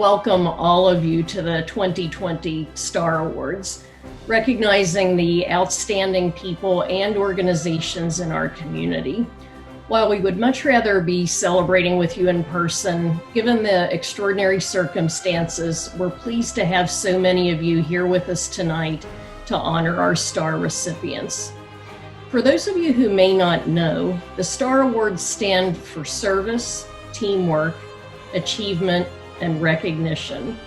welcome all of you to the 2020 Star Awards, recognizing the outstanding people and organizations in our community. While we would much rather be celebrating with you in person, given the extraordinary circumstances, we're pleased to have so many of you here with us tonight to honor our star recipients. For those of you who may not know, the Star Awards stand for service, teamwork, achievement, and recognition.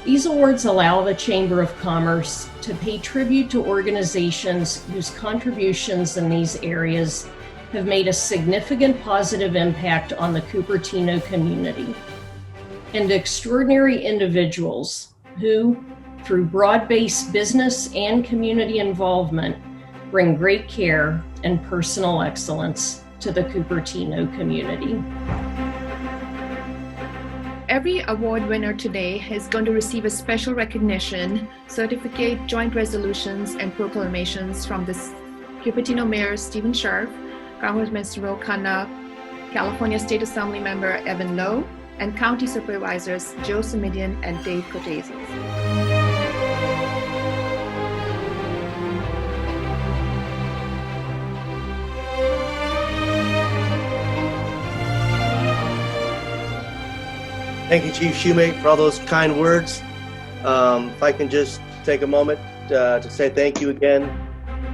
These awards allow the Chamber of Commerce to pay tribute to organizations whose contributions in these areas have made a significant positive impact on the Cupertino community, and extraordinary individuals who, through broad-based business and community involvement, bring great care and personal excellence to the Cupertino community. Every award winner today is going to receive a special recognition, certificate, joint resolutions, and proclamations from the Cupertino Mayor Stephen Sharf, Congressman Cyril Khanna, California State Assembly Member Evan Lowe, and County Supervisors Joe Simidian and Dave Cortese. Thank you, Chief Shoemate, for all those kind words. If I can just take a moment to say thank you again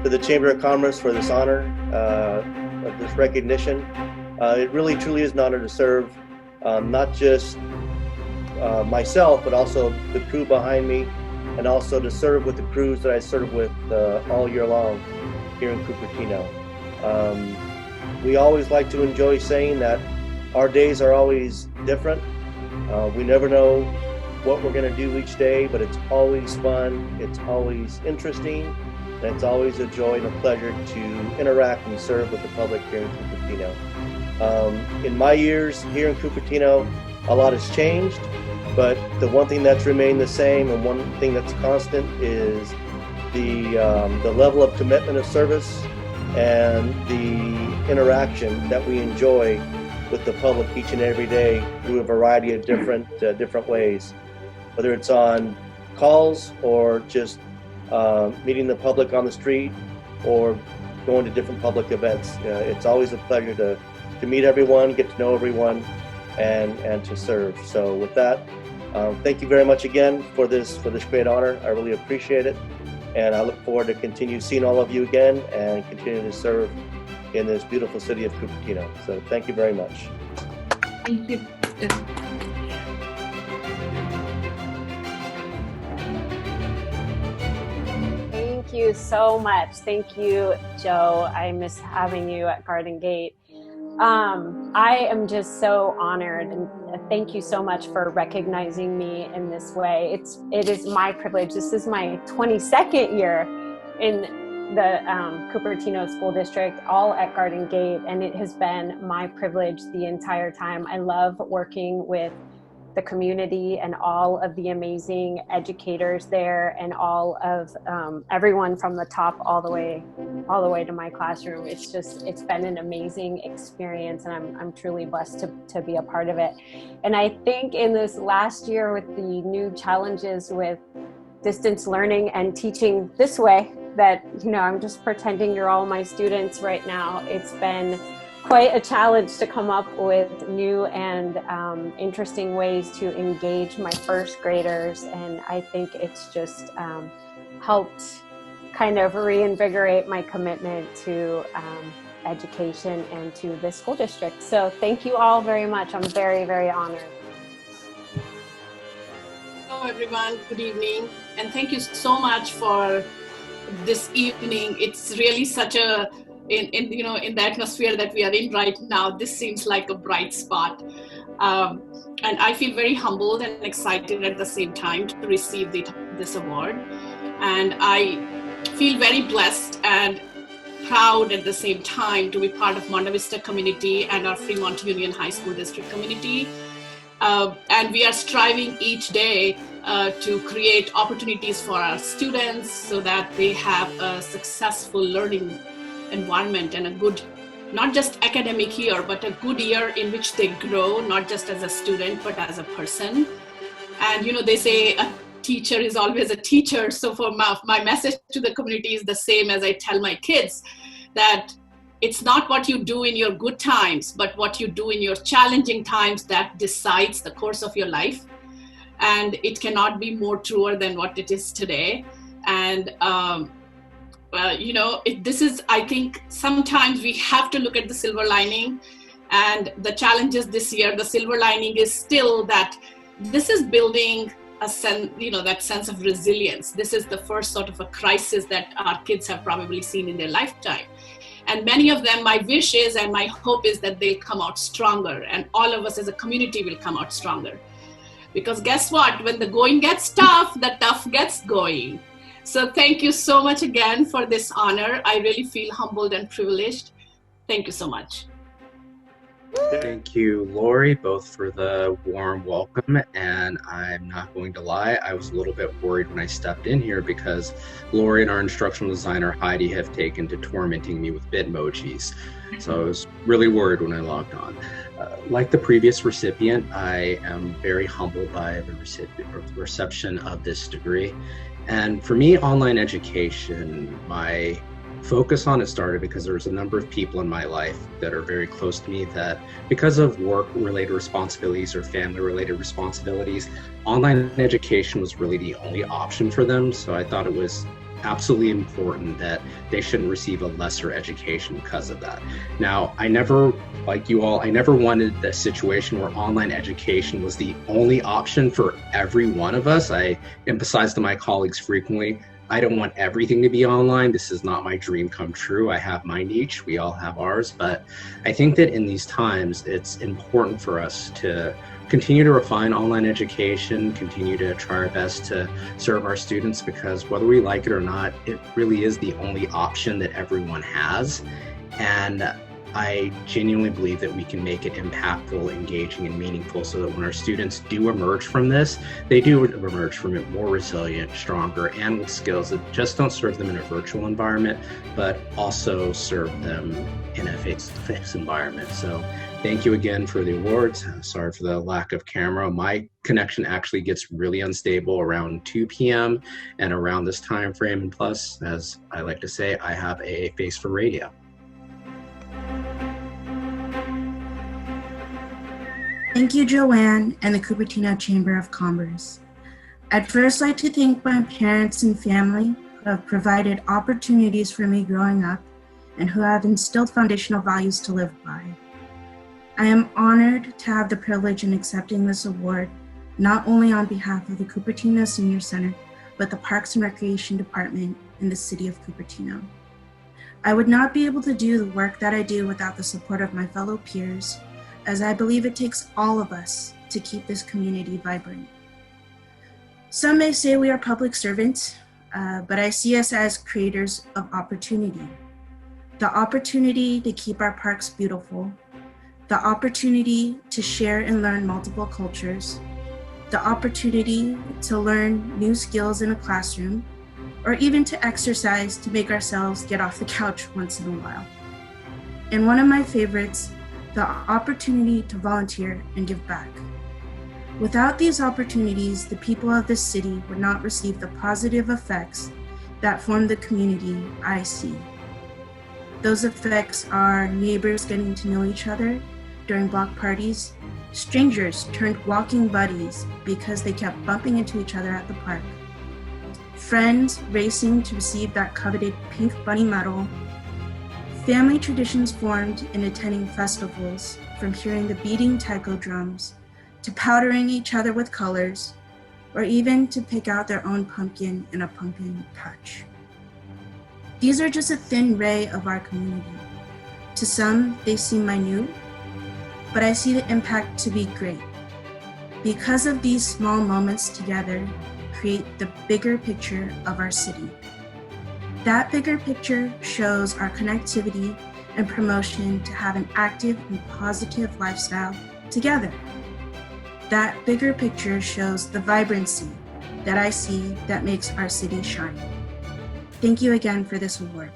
to the Chamber of Commerce for this honor of this recognition. It really, truly is an honor to serve not just myself, but also the crew behind me, and also to serve with the crews that I serve with all year long here in Cupertino. We always like to enjoy saying that our days are always different. We never know what we're going to do each day, but it's always fun, it's always interesting, and it's always a joy and a pleasure to interact and serve with the public here in Cupertino. In my years here in Cupertino, a lot has changed, but the one thing that's remained the same and one thing that's constant is the level of commitment of service and the interaction that we enjoy with the public each and every day through a variety of different ways, whether it's on calls or just meeting the public on the street or going to different public events. It's always a pleasure to meet everyone, get to know everyone, and to serve. So with that, thank you very much again for this great honor. I really appreciate it, and I look forward to continue seeing all of you again and continue to serve in this beautiful city of Cupertino. So thank you very much. Thank you. Thank you so much. Thank you, Joe. I miss having you at Garden Gate. I am just so honored, and thank you so much for recognizing me in this way. It is my privilege. This is my 22nd year in the Cupertino School District, all at Garden Gate, and it has been my privilege the entire time. I love working with the community and all of the amazing educators there, and all of everyone from the top all the way to my classroom. It's been an amazing experience, and I'm truly blessed to be a part of it. And I think in this last year, with the new challenges with distance learning and teaching this way, that, I'm just pretending you're all my students right now. It's been quite a challenge to come up with new and interesting ways to engage my first graders. And I think it's just helped kind of reinvigorate my commitment to education and to the school district. So thank you all very much. I'm very, very honored. Hello everyone, good evening, and thank you so much for this evening. It's really such a, in the atmosphere that we are in right now, this seems like a bright spot. And I feel very humbled and excited at the same time to receive this award. And I feel very blessed and proud at the same time to be part of Monte Vista community and our Fremont Union High School District community. And we are striving each day to create opportunities for our students so that they have a successful learning environment and a good, not just academic year, but a good year in which they grow, not just as a student, but as a person. And, they say a teacher is always a teacher. So for my message to the community is the same as I tell my kids, that it's not what you do in your good times, but what you do in your challenging times that decides the course of your life. And it cannot be more truer than what it is today. And, this is, I think sometimes we have to look at the silver lining. And the challenges this year, the silver lining is still that this is building a sense, that sense of resilience. This is the first sort of a crisis that our kids have probably seen in their lifetime. And many of them, my wish is and my hope is that they'll come out stronger, and all of us as a community will come out stronger. Because guess what? When the going gets tough, the tough gets going. So thank you so much again for this honor. I really feel humbled and privileged. Thank you so much. Thank you, Lori, both for the warm welcome. And I'm not going to lie, I was a little bit worried when I stepped in here because Lori and our instructional designer, Heidi, have taken to tormenting me with Bitmojis. So I was really worried when I logged on. Like the previous recipient, I am very humbled by the reception of this degree. And for me, online education, my focus on it started because there's a number of people in my life that are very close to me that because of work-related responsibilities or family-related responsibilities, online education was really the only option for them. So I thought it was absolutely important that they shouldn't receive a lesser education because of that. Now, I never, like you all, I never wanted the situation where online education was the only option for every one of us. I emphasize to my colleagues frequently, I don't want everything to be online. This is not my dream come true. I have my niche, we all have ours, but I think that in these times, it's important for us to continue to refine online education, continue to try our best to serve our students, because whether we like it or not, it really is the only option that everyone has. And I genuinely believe that we can make it impactful, engaging, and meaningful so that when our students do emerge from this, they do emerge from it more resilient, stronger, and with skills that just don't serve them in a virtual environment, but also serve them in a face-to-face environment. So thank you again for the awards. Sorry for the lack of camera. My connection actually gets really unstable around 2 p.m. and around this time frame. And plus, as I like to say, I have a face for radio. Thank you, Joanne and the Cupertino Chamber of Commerce. I'd first like to thank my parents and family who have provided opportunities for me growing up and who have instilled foundational values to live by. I am honored to have the privilege in accepting this award, not only on behalf of the Cupertino Senior Center, but the Parks and Recreation Department in the city of Cupertino. I would not be able to do the work that I do without the support of my fellow peers, as I believe it takes all of us to keep this community vibrant. Some may say we are public servants, but I see us as creators of opportunity. The opportunity to keep our parks beautiful, the opportunity to share and learn multiple cultures, the opportunity to learn new skills in a classroom, or even to exercise to make ourselves get off the couch once in a while. And one of my favorites, the opportunity to volunteer and give back. Without these opportunities, the people of this city would not receive the positive effects that form the community I see. Those effects are neighbors getting to know each other during block parties, strangers turned walking buddies because they kept bumping into each other at the park, friends racing to receive that coveted pink bunny medal, family traditions formed in attending festivals, from hearing the beating taiko drums, to powdering each other with colors, or even to pick out their own pumpkin in a pumpkin patch. These are just a thin ray of our community. To some, they seem minute, but I see the impact to be great. Because of these small moments together, create the bigger picture of our city. That bigger picture shows our connectivity and promotion to have an active and positive lifestyle together. That bigger picture shows the vibrancy that I see that makes our city shine. Thank you again for this award.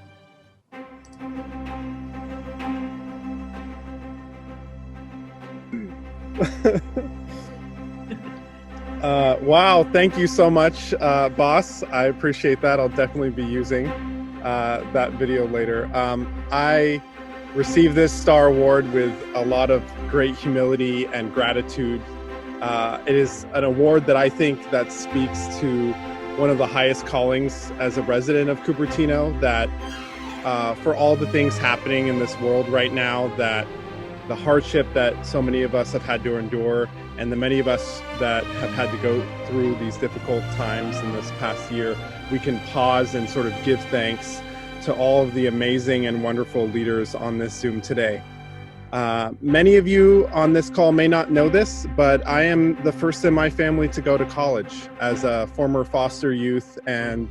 Wow, thank you so much, boss. I appreciate that. I'll definitely be using that video later. I received this Star Award with a lot of great humility and gratitude. It is an award that I think that speaks to one of the highest callings as a resident of Cupertino, that for all the things happening in this world right now, that the hardship that so many of us have had to endure, and the many of us that have had to go through these difficult times in this past year, we can pause and sort of give thanks to all of the amazing and wonderful leaders on this Zoom today. Many of you on this call may not know this, but I am the first in my family to go to college as a former foster youth, and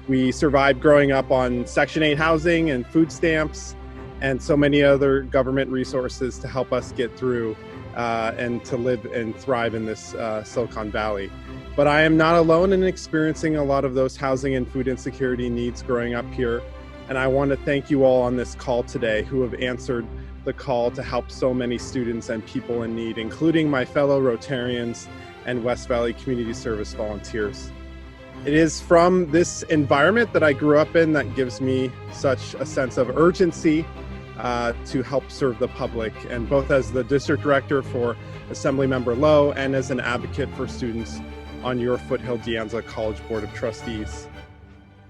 we survived growing up on Section 8 housing and food stamps and so many other government resources to help us get through and to live and thrive in this Silicon Valley. But I am not alone in experiencing a lot of those housing and food insecurity needs growing up here. And I want to thank you all on this call today who have answered the call to help so many students and people in need, including my fellow Rotarians and West Valley Community Service volunteers. It is from this environment that I grew up in that gives me such a sense of urgency to help serve the public, and both as the district director for Assemblymember Lowe and as an advocate for students on your Foothill De Anza College Board of Trustees.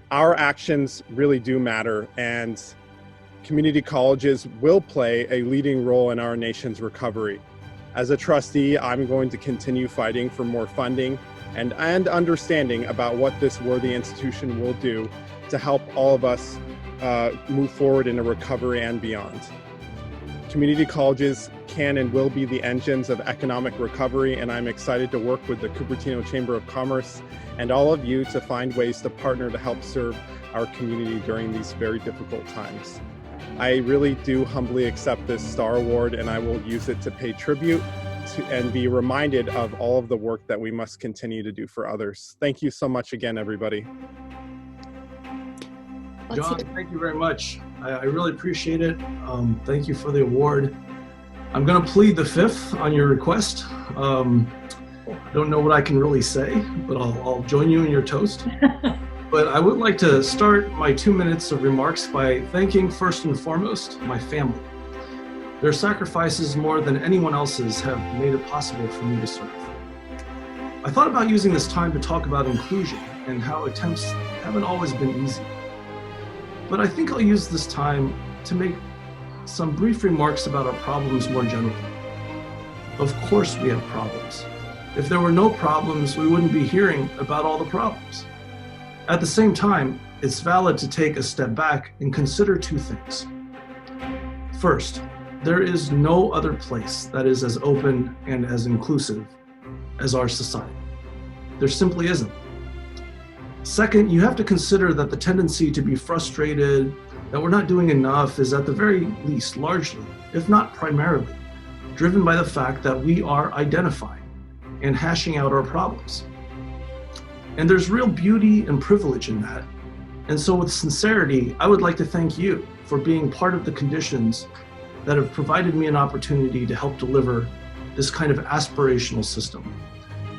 Our actions really do matter, and community colleges will play a leading role in our nation's recovery. As a trustee, I'm going to continue fighting for more funding and understanding about what this worthy institution will do to help all of us move forward in a recovery and beyond. Community colleges can and will be the engines of economic recovery, and I'm excited to work with the Cupertino Chamber of Commerce and all of you to find ways to partner to help serve our community during these very difficult times. I really do humbly accept this Star Award, and I will use it to pay tribute to and be reminded of all of the work that we must continue to do for others. Thank you so much again, everybody. John, thank you very much. I really appreciate it. Thank you for the award. I'm going to plead the fifth on your request. I don't know what I can really say, but I'll join you in your toast. But I would like to start my 2 minutes of remarks by thanking first and foremost my family. Their sacrifices more than anyone else's have made it possible for me to serve. I thought about using this time to talk about inclusion and how attempts haven't always been easy. But I think I'll use this time to make some brief remarks about our problems more generally. Of course we have problems. If there were no problems, we wouldn't be hearing about all the problems. At the same time, it's valid to take a step back and consider two things. First, there is no other place that is as open and as inclusive as our society. There simply isn't. Second, you have to consider that the tendency to be frustrated that we're not doing enough is at the very least largely, if not primarily, driven by the fact that we are identifying and hashing out our problems. And there's real beauty and privilege in that. And so with sincerity, I would like to thank you for being part of the conditions that have provided me an opportunity to help deliver this kind of aspirational system,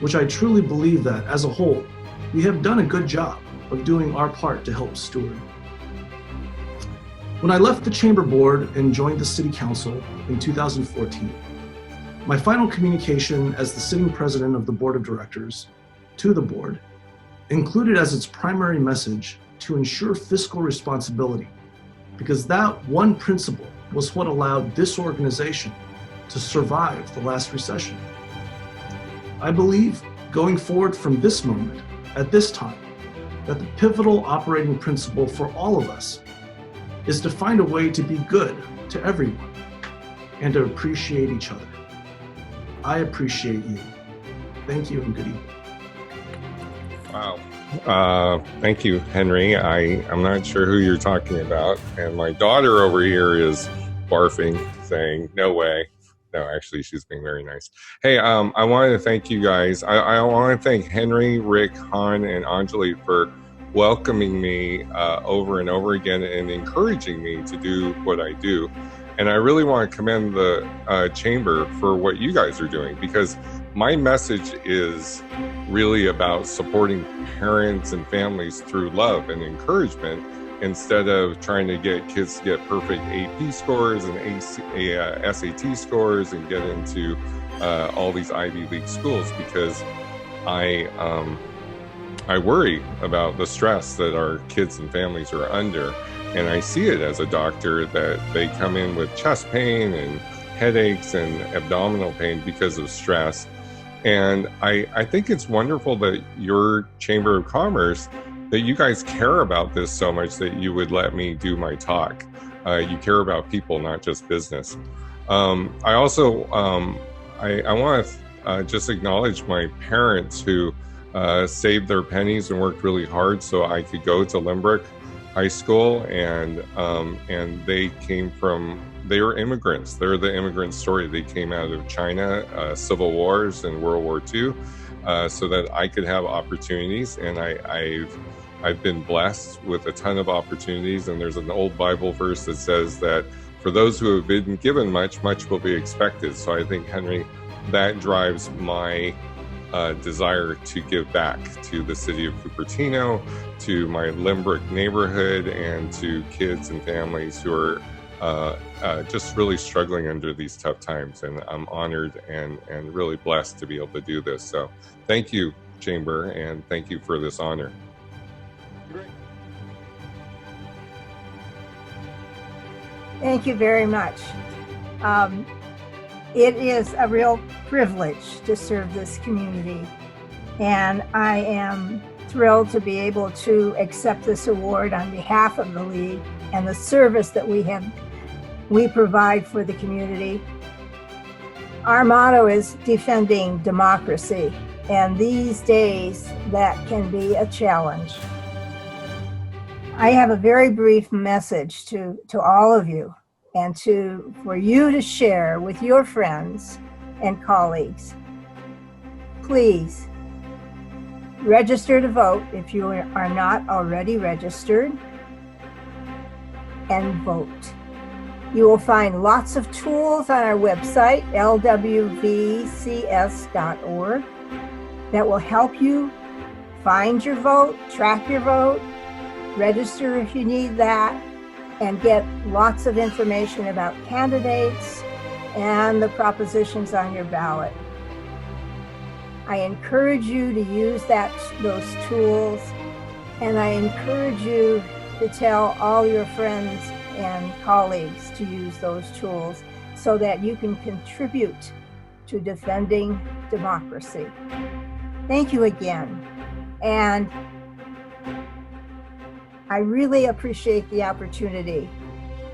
which I truly believe that, as a whole, we have done a good job of doing our part to help steward. When I left the Chamber Board and joined the City Council in 2014, my final communication as the sitting president of the Board of Directors to the board included as its primary message to ensure fiscal responsibility, because that one principle was what allowed this organization to survive the last recession. I believe going forward from this moment, at this time, that the pivotal operating principle for all of us is to find a way to be good to everyone and to appreciate each other. I appreciate you. Thank you and good evening. Wow. Thank you, Henry. I'm not sure who you're talking about. And my daughter over here is barfing, saying, no way. No, actually, she's being very nice. Hey, I wanted to thank you guys. I want to thank Henry, Rick, Han, and Anjali for welcoming me over and over again and encouraging me to do what I do. And I really want to commend the Chamber for what you guys are doing, because my message is really about supporting parents and families through love and encouragement, instead of trying to get kids to get perfect AP scores and SAT scores and get into all these Ivy League schools, because I worry about the stress that our kids and families are under. And I see it as a doctor that they come in with chest pain and headaches and abdominal pain because of stress. And I think it's wonderful that your Chamber of Commerce, that you guys care about this so much that you would let me do my talk. You care about people, not just business. I also, I want to just acknowledge my parents who saved their pennies and worked really hard so I could go to Limerick High School, and they were immigrants. They're the immigrant story. They came out of China, civil wars and World War II, so that I could have opportunities. And I've been blessed with a ton of opportunities. And there's an old Bible verse that says that for those who have been given much, much will be expected. So I think, Henry, that drives my desire to give back to the city of Cupertino, to my Limerick neighborhood, and to kids and families who are just really struggling under these tough times. And I'm honored and really blessed to be able to do this. So thank you, Chamber, and thank you for this honor. Thank you very much. It is a real privilege to serve this community, and I am thrilled to be able to accept this award on behalf of the League and the service that we provide for the community. Our motto is defending democracy, and these days that can be a challenge. I have a very brief message to all of you, and for you to share with your friends and colleagues. Please register to vote if you are not already registered, and vote. You will find lots of tools on our website, lwvcs.org, that will help you find your vote, track your vote, register if you need that, and get lots of information about candidates and the propositions on your ballot. I encourage you to use those tools, and I encourage you to tell all your friends and colleagues to use those tools so that you can contribute to defending democracy. Thank you again. And I really appreciate the opportunity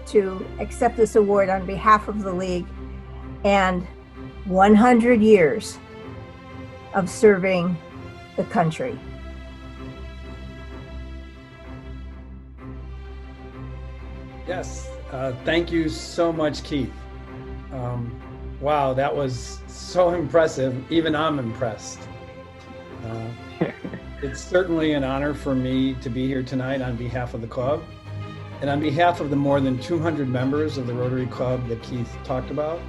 to accept this award on behalf of the League and 100 years of serving the country. Yes, thank you so much, Keith. Wow, that was so impressive. Even I'm impressed. It's certainly an honor for me to be here tonight on behalf of the club and on behalf of the more than 200 members of the Rotary Club that Keith talked about,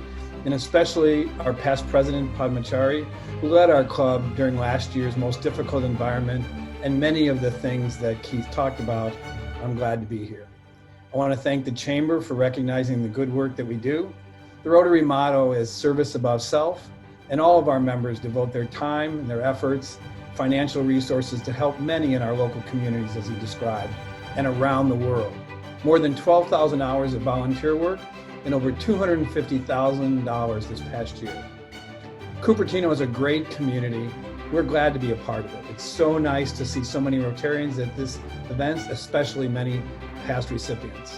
and especially our past president, Padmachari, who led our club during last year's most difficult environment and many of the things that Keith talked about. I'm glad to be here. I want to thank the Chamber for recognizing the good work that we do. The Rotary motto is service above self, and all of our members devote their time and their efforts, financial resources to help many in our local communities, as he described, and around the world. More than 12,000 hours of volunteer work and over $250,000 this past year. Cupertino is a great community. We're glad to be a part of it. It's so nice to see so many Rotarians at this event, especially many past recipients.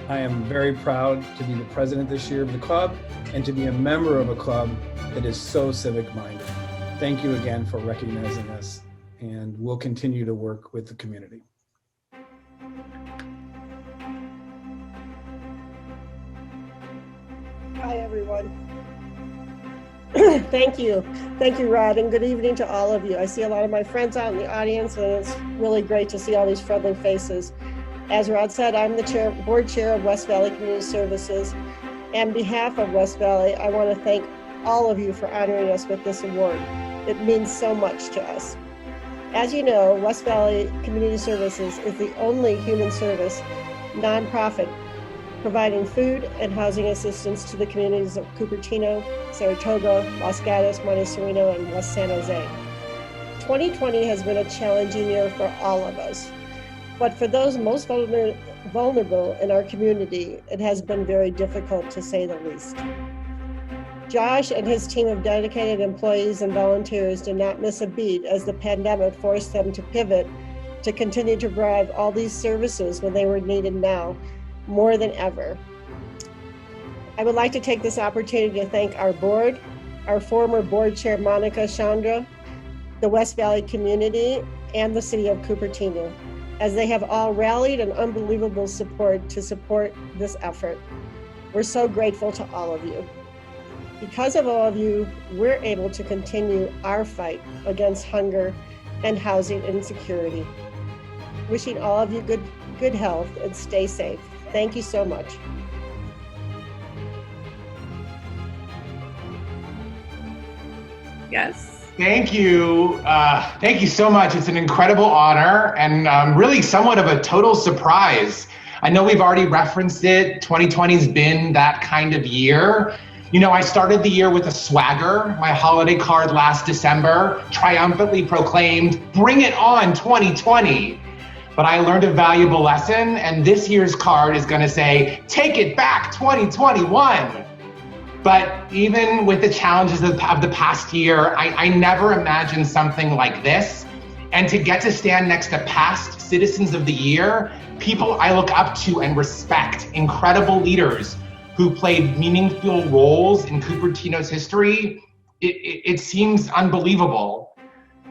I am very proud to be the president this year of the club and to be a member of a club that is so civic-minded. Thank you again for recognizing us, and we'll continue to work with the community. Hi, everyone. Thank you, Rod, and good evening to all of you. I see a lot of my friends out in the audience, and it's really great to see all these friendly faces. As Rod said, I'm the board chair of West Valley Community Services. On behalf of West Valley, I want to thank all of you for honoring us with this award. It means so much to us. As you know, West Valley Community Services is the only human service nonprofit providing food and housing assistance to the communities of Cupertino, Saratoga, Los Gatos, Montecito, and West San Jose. 2020 has been a challenging year for all of us, but for those most vulnerable in our community, it has been very difficult to say the least. Josh and his team of dedicated employees and volunteers did not miss a beat as the pandemic forced them to pivot to continue to provide all these services when they were needed now more than ever. I would like to take this opportunity to thank our board, our former board chair, Monica Chandra, the West Valley community, and the city of Cupertino, as they have all rallied an unbelievable support to support this effort. We're so grateful to all of you. Because of all of you, we're able to continue our fight against hunger and housing insecurity. Wishing all of you good health and stay safe. Thank you so much. Yes. Thank you. Thank you so much. It's an incredible honor and really somewhat of a total surprise. I know we've already referenced it. 2020's been that kind of year. You know, I started the year with a swagger. My holiday card last December triumphantly proclaimed, "Bring it on, 2020." But I learned a valuable lesson, and this year's card is gonna say, "Take it back, 2021." But even with the challenges of the past year, I never imagined something like this. And to get to stand next to past Citizens of the Year, people I look up to and respect, incredible leaders who played meaningful roles in Cupertino's history, it seems unbelievable.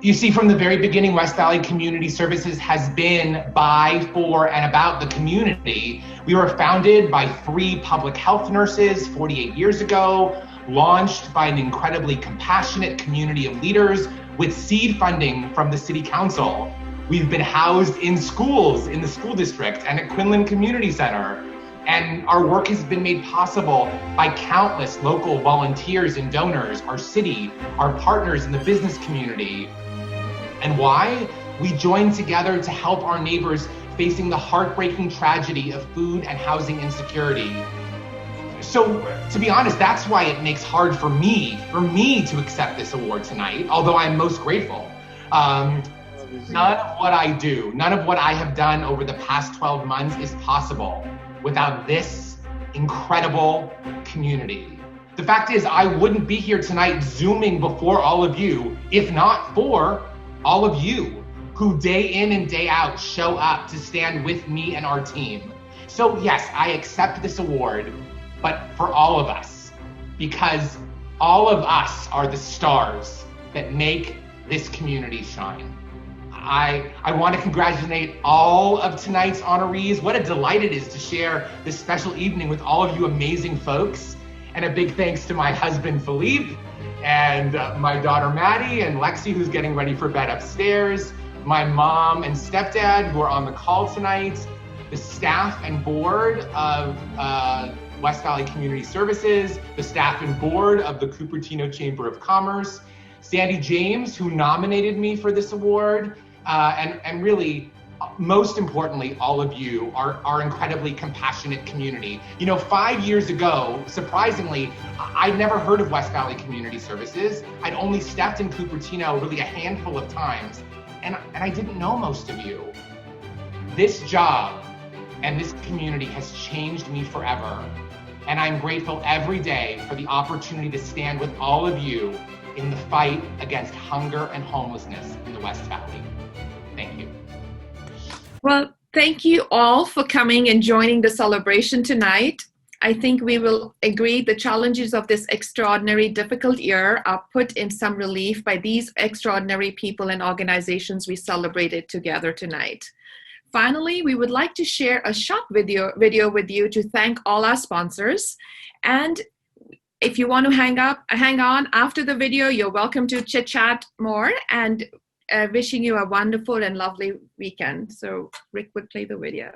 You see, from the very beginning, West Valley Community Services has been by, for, and about the community. We were founded by 3 public health nurses 48 years ago, launched by an incredibly compassionate community of leaders with seed funding from the City Council. We've been housed in schools in the school district and at Quinlan Community Center. And our work has been made possible by countless local volunteers and donors, our city, our partners in the business community. And why? We joined together to help our neighbors facing the heartbreaking tragedy of food and housing insecurity. So, to be honest, that's why it makes hard for me to accept this award tonight, although I'm most grateful. None of what I do, none of what I have done over the past 12 months is possible without this incredible community. The fact is, I wouldn't be here tonight Zooming before all of you, if not for all of you who day in and day out show up to stand with me and our team. So yes, I accept this award, but for all of us, because all of us are the stars that make this community shine. I want to congratulate all of tonight's honorees. What a delight it is to share this special evening with all of you amazing folks. And a big thanks to my husband, Philippe, and my daughter, Maddie, and Lexi, who's getting ready for bed upstairs, my mom and stepdad, who are on the call tonight, the staff and board of West Valley Community Services, the staff and board of the Cupertino Chamber of Commerce, Sandy James, who nominated me for this award, and really, most importantly, all of you, our incredibly compassionate community. You know, 5 years ago, surprisingly, I'd never heard of West Valley Community Services. I'd only stepped in Cupertino really a handful of times, and I didn't know most of you. This job and this community has changed me forever, and I'm grateful every day for the opportunity to stand with all of you in the fight against hunger and homelessness in the West Valley. Thank you. Well, thank you all for coming and joining the celebration tonight. I think we will agree the challenges of this extraordinary, difficult year are put in some relief by these extraordinary people and organizations we celebrated together tonight. Finally, we would like to share a short video with you to thank all our sponsors. And if you want to hang on after the video, you're welcome to chit chat more, and wishing you a wonderful and lovely weekend. So Rick would play the video.